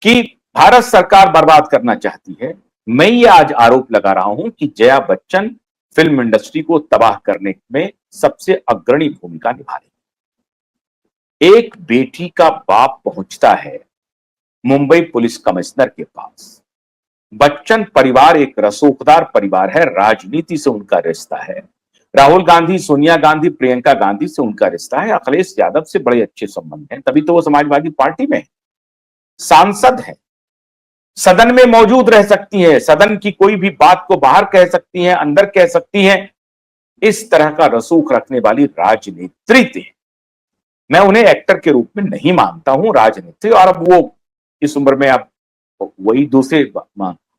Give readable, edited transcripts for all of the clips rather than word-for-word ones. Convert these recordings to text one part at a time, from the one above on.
कि भारत सरकार बर्बाद करना चाहती है। मैं ये आज आरोप लगा रहा हूं कि जया बच्चन फिल्म इंडस्ट्री को तबाह करने में सबसे अग्रणी भूमिका निभा रही। एक बेटी का बाप पहुंचता है मुंबई पुलिस कमिश्नर के पास। बच्चन परिवार एक रसूखदार परिवार है, राजनीति से उनका रिश्ता है। राहुल गांधी, सोनिया गांधी, प्रियंका गांधी से उनका रिश्ता है। अखिलेश यादव से बड़े अच्छे संबंध हैं, तभी तो वो समाजवादी पार्टी में सांसद है, सदन में मौजूद रह सकती है, सदन की कोई भी बात को बाहर कह सकती हैं, अंदर कह सकती हैं। इस तरह का रसूख रखने वाली राजनेत्री थे। मैं उन्हें एक्टर के रूप में नहीं मानता हूं, राजनेत्री। और अब वो इस उम्र में अब वही दूसरे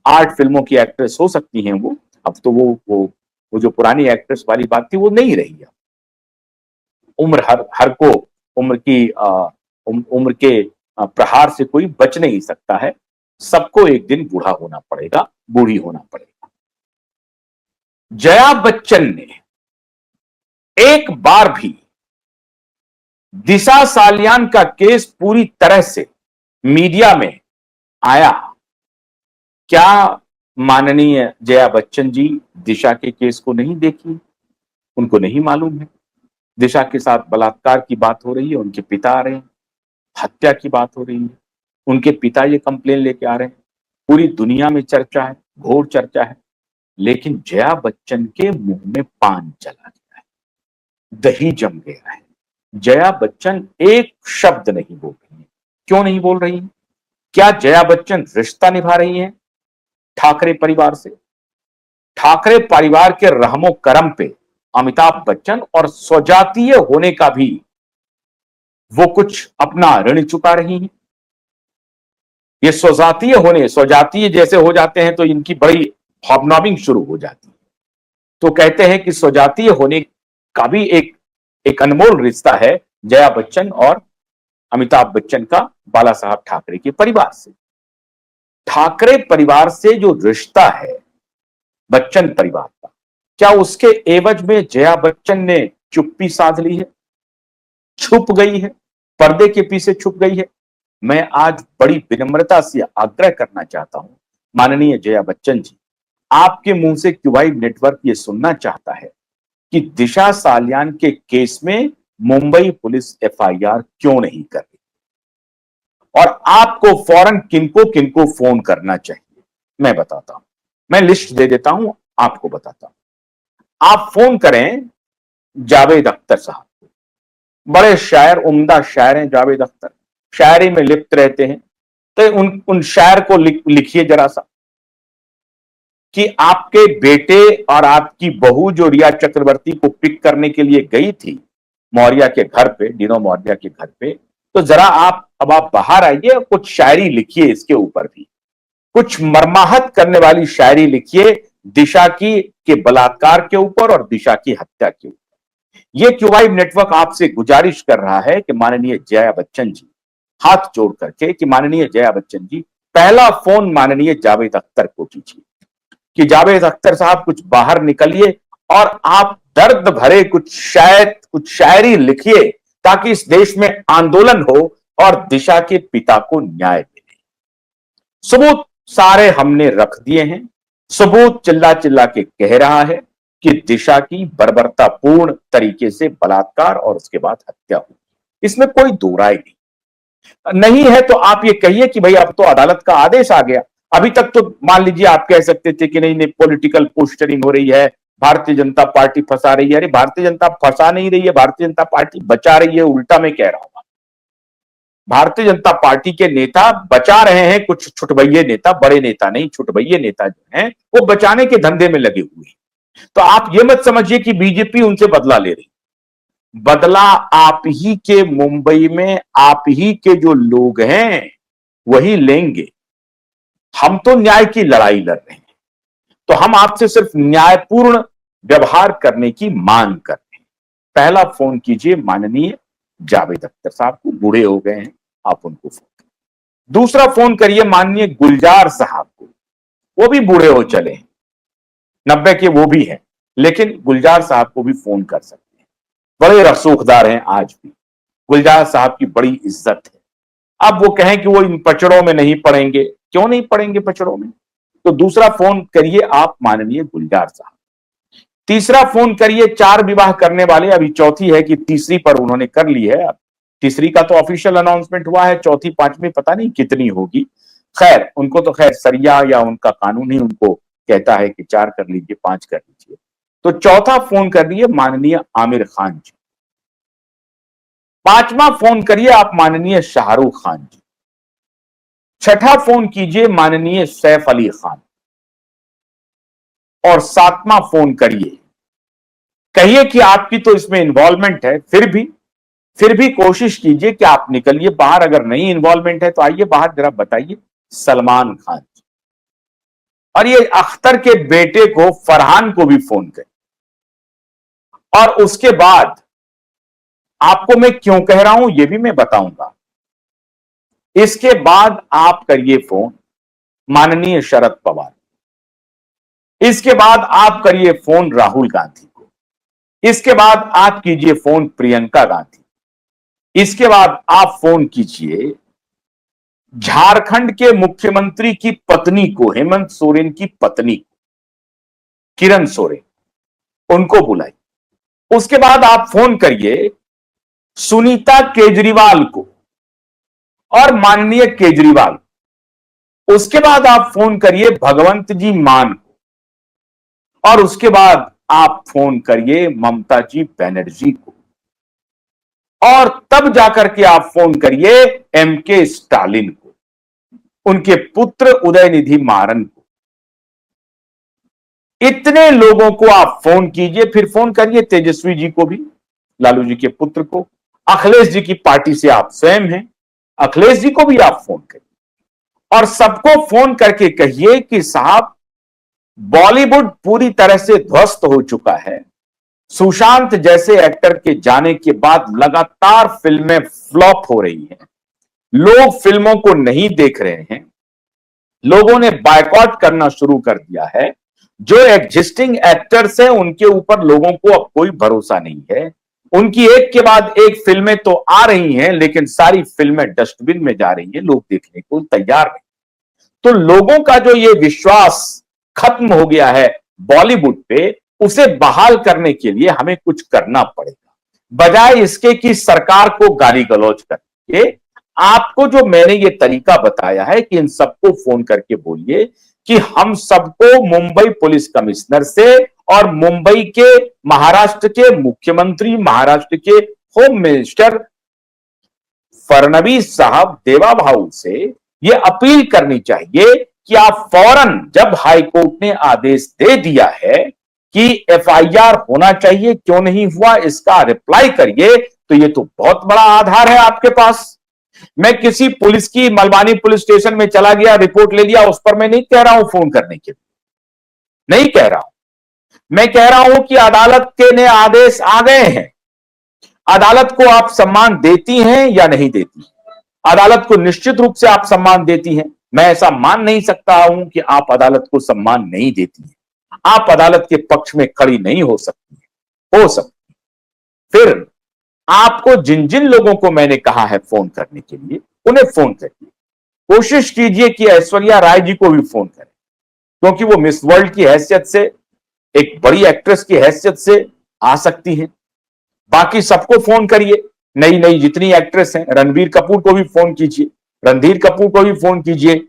8 फिल्मों की एक्ट्रेस हो सकती हैं वो। अब तो वो जो पुरानी एक्ट्रेस वाली बात थी वो नहीं रही है। उम्र हर को उम्र के प्रहार से कोई बच नहीं सकता है। सबको एक दिन बूढ़ा होना पड़ेगा, बूढ़ी होना पड़ेगा। जया बच्चन ने एक बार भी दिशा सालियान का केस पूरी तरह से मीडिया में आया, क्या माननीय जया बच्चन जी दिशा के केस को नहीं देखी? उनको नहीं मालूम है? दिशा के साथ बलात्कार की बात हो रही है, उनके पिता आ रहे हैं, हत्या की बात हो रही है, उनके पिता ये कंप्लेन लेके आ रहे हैं, पूरी दुनिया में चर्चा है, घोर चर्चा है। लेकिन जया बच्चन के मुंह में पान चला गया है, दही जम गया है। जया बच्चन एक शब्द नहीं बोल रही है। क्यों नहीं बोल रही है? क्या जया बच्चन रिश्ता निभा रही है ठाकरे परिवार से? ठाकरे परिवार के रहमो करम पे अमिताभ बच्चन और स्वजातीय होने का भी वो कुछ अपना ऋण चुका रही हैं। ये स्वजातीय जैसे हो जाते हैं तो इनकी बड़ी हॉबनॉबिंग शुरू हो जाती है। तो कहते हैं कि स्वजातीय होने का भी एक अनमोल रिश्ता है जया बच्चन और अमिताभ बच्चन का बाला साहब ठाकरे के परिवार से। ठाकरे परिवार से जो रिश्ता है बच्चन परिवार का, क्या उसके एवज में जया बच्चन ने चुप्पी साध ली है, छुप गई है, पर्दे के पीछे छुप गई है? मैं आज बड़ी विनम्रता से आग्रह करना चाहता हूं, माननीय जया बच्चन जी, आपके मुंह से क्यूबाइड नेटवर्क ये सुनना चाहता है कि दिशा सालियान के केस में मुंबई पुलिस एफआईआर क्यों नहीं कर रही, और आपको फौरन किनको किनको फोन करना चाहिए। मैं बताता हूं, मैं लिस्ट दे देता हूं, आपको बताता हूं। आप फोन करें जावेद अख्तर साहब को, बड़े शायर, उम्दा शायर हैं जावेद अख्तर, शायरी में लिप्त रहते हैं। तो उन शायर को लिखिए जरा सा कि आपके बेटे और आपकी बहू जो रिया चक्रवर्ती को पिक करने के लिए गई थी मौर्या के घर पे, डिनो मौर्या के घर पे, तो जरा आप बाहर आइए, कुछ शायरी लिखिए, इसके ऊपर भी कुछ मर्माहत करने वाली शायरी लिखिए दिशा की के बलात्कार के ऊपर और दिशा की हत्या के ऊपर। यह क्यूबाइड नेटवर्क आपसे गुजारिश कर रहा है कि माननीय जया बच्चन जी, हाथ जोड़ करके कि माननीय जया बच्चन जी, पहला फोन माननीय जावेद अख्तर को कीजिए कि जावेद अख्तर साहब कुछ बाहर निकलिए और आप दर्द भरे कुछ शायरी लिखिए ताकि इस देश में आंदोलन हो और दिशा के पिता को न्याय मिले। सबूत सारे हमने रख दिए हैं। सबूत चिल्ला चिल्ला के कह रहा है कि दिशा की बर्बरतापूर्ण तरीके से बलात्कार और उसके बाद हत्या हुई, इसमें कोई दो राय नहीं है। तो आप ये कहिए कि भाई अब तो अदालत का आदेश आ गया। अभी तक तो मान लीजिए आप कह सकते थे कि नहीं पॉलिटिकल पोस्टरिंग हो रही है, भारतीय जनता पार्टी फंसा रही है। अरे भारतीय जनता फंसा नहीं रही है, भारतीय जनता पार्टी बचा रही है, उल्टा मैं कह रहा हूं। भारतीय जनता पार्टी के नेता बचा रहे हैं, कुछ छुटभइये नेता, बड़े नेता नहीं, छुटभइये नेता जो हैं वो बचाने के धंधे में लगे हुए हैं। तो आप ये मत समझिए कि बीजेपी उनसे बदला ले रही। बदला आप ही के मुंबई में आप ही के जो लोग हैं वही लेंगे। हम तो न्याय की लड़ाई लड़ रहे हैं, तो हम आपसे सिर्फ न्यायपूर्ण व्यवहार करने की मांग कर रहे हैं। पहला फोन कीजिए माननीय जावेद अख्तर साहब को, बूढ़े हो गए हैं, आप उनको फोन करिए। दूसरा फोन करिए माननीय गुलजार साहब को, वो भी बूढ़े हो चले हैं, 90 के वो भी हैं, लेकिन गुलजार साहब को भी फोन कर सकते हैं, बड़े रसूखदार हैं आज भी। गुलजार साहब की बड़ी इज्जत है, अब वो कहें कि वो इन पचड़ों में नहीं पड़ेंगे, क्यों नहीं पड़ेंगे पचड़ों में? तो दूसरा फोन करिए आप माननीय गुलजार साहब। तीसरा फोन करिए 4 विवाह करने वाले, अभी चौथी है कि तीसरी पर उन्होंने कर ली है। अब तीसरी का तो ऑफिशियल अनाउंसमेंट हुआ है, चौथी पांचवी पता नहीं कितनी होगी। खैर उनको तो खैर सरिया या उनका कानून ही उनको कहता है कि 4 कर लीजिए, 5 कर लीजिए। तो चौथा फोन कर दिए माननीय आमिर खान जी। पांचवा फोन करिए आप माननीय शाहरुख खान जी। छठा फोन कीजिए माननीय सैफ अली खान। और सातवां फोन करिए, कहिए कि आपकी तो इसमें इन्वॉल्वमेंट है, फिर भी कोशिश कीजिए कि आप निकलिए बाहर। अगर नहीं इन्वॉल्वमेंट है तो आइए बाहर, जरा बताइए। सलमान खान जी। और ये अख्तर के बेटे को, फरहान को भी फोन करें। और उसके बाद आपको मैं क्यों कह रहा हूं यह भी मैं बताऊंगा। इसके बाद आप करिए फोन माननीय शरद पवार। इसके बाद आप करिए फोन राहुल गांधी को। इसके बाद आप कीजिए फोन प्रियंका गांधी। इसके बाद आप फोन कीजिए झारखंड के मुख्यमंत्री की पत्नी को, हेमंत सोरेन की पत्नी को, किरण सोरेन, उनको बुलाइए। उसके बाद आप फोन करिए सुनीता केजरीवाल को और माननीय केजरीवाल। उसके बाद आप फोन करिए भगवंत जी मान को। और उसके बाद आप फोन करिए ममता जी बनर्जी को। और तब जाकर के आप फोन करिए एमके स्टालिन को, उनके पुत्र उदयनिधि मारन को। इतने लोगों को आप फोन कीजिए। फिर फोन करिए तेजस्वी जी को भी, लालू जी के पुत्र को। अखिलेश जी की पार्टी से आप स्वयं हैं, अखिलेश जी को भी आप फोन करिए। और सबको फोन करके कहिए कि साहब बॉलीवुड पूरी तरह से ध्वस्त हो चुका है। सुशांत जैसे एक्टर के जाने के बाद लगातार फिल्में फ्लॉप हो रही हैं। लोग फिल्मों को नहीं देख रहे हैं। लोगों ने बायकॉट करना शुरू कर दिया है। जो एग्जिस्टिंग एक्टर्स हैं उनके ऊपर लोगों को अब कोई भरोसा नहीं है। उनकी एक के बाद एक फिल्में तो आ रही हैं, लेकिन सारी फिल्में डस्टबिन में जा रही हैं, लोग देखने को तैयार नहीं। तो लोगों का जो ये विश्वास खत्म हो गया है बॉलीवुड पे, उसे बहाल करने के लिए हमें कुछ करना पड़ेगा। बजाय इसके कि सरकार को गाली गलौज करके, आपको जो मैंने ये तरीका बताया है कि इन सबको फोन करके बोलिए कि हम सबको मुंबई पुलिस कमिश्नर से और मुंबई के, महाराष्ट्र के मुख्यमंत्री, महाराष्ट्र के होम मिनिस्टर फडणवीस साहब, देवा भाऊ से यह अपील करनी चाहिए कि आप फौरन, जब हाईकोर्ट ने आदेश दे दिया है कि एफआईआर होना चाहिए, क्यों नहीं हुआ इसका रिप्लाई करिए। तो ये तो बहुत बड़ा आधार है आपके पास। मैं किसी पुलिस की, मलबानी पुलिस स्टेशन में चला गया, रिपोर्ट ले लिया, उस पर मैं नहीं कह रहा हूं फोन करने के लिए, नहीं कह रहा हूं। मैं कह रहा हूं कि अदालत के ने आदेश आ गए हैं। अदालत को आप सम्मान देती हैं या नहीं देती? अदालत को निश्चित रूप से आप सम्मान देती हैं। मैं ऐसा मान नहीं सकता हूं कि आप अदालत को सम्मान नहीं देती हैं। आप अदालत के पक्ष में खड़ी नहीं हो सकती, हो सकती। फिर आपको जिन जिन लोगों को मैंने कहा है फोन करने के लिए, उन्हें फोन करिए। कोशिश कीजिए कि ऐश्वर्या राय जी को भी फोन करें, क्योंकि वो मिस वर्ल्ड की हैसियत से, एक बड़ी एक्ट्रेस की हैसियत से आ सकती हैं। बाकी सबको फोन करिए, नई नई जितनी एक्ट्रेस हैं। रणबीर कपूर को भी फोन कीजिए, रणधीर कपूर को भी फोन कीजिए।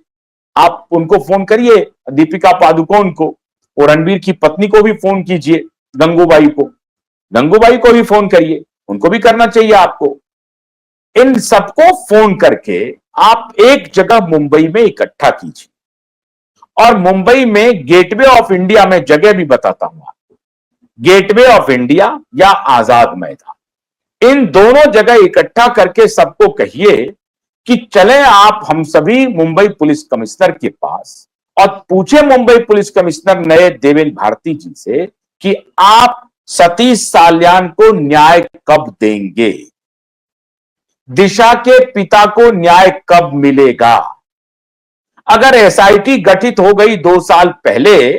आप उनको फोन करिए, दीपिका पादुकोण को। और रणबीर की पत्नी को भी फोन कीजिए, गंगूबाई को। गंगूबाई को भी फोन करिए, उनको भी करना चाहिए आपको। इन सबको फोन करके आप एक जगह मुंबई में इकट्ठा कीजिए। और मुंबई में गेटवे ऑफ इंडिया में जगह भी बताता हूं आपको, गेटवे ऑफ इंडिया या आजाद मैदान, इन दोनों जगह इकट्ठा करके सबको कहिए कि चलें आप हम सभी मुंबई पुलिस कमिश्नर के पास और पूछे मुंबई पुलिस कमिश्नर नए देवेंद्र भारती जी से कि आप सतीश साल्यान को न्याय कब देंगे, दिशा के पिता को न्याय कब मिलेगा। अगर एसआईटी गठित हो गई 2 साल पहले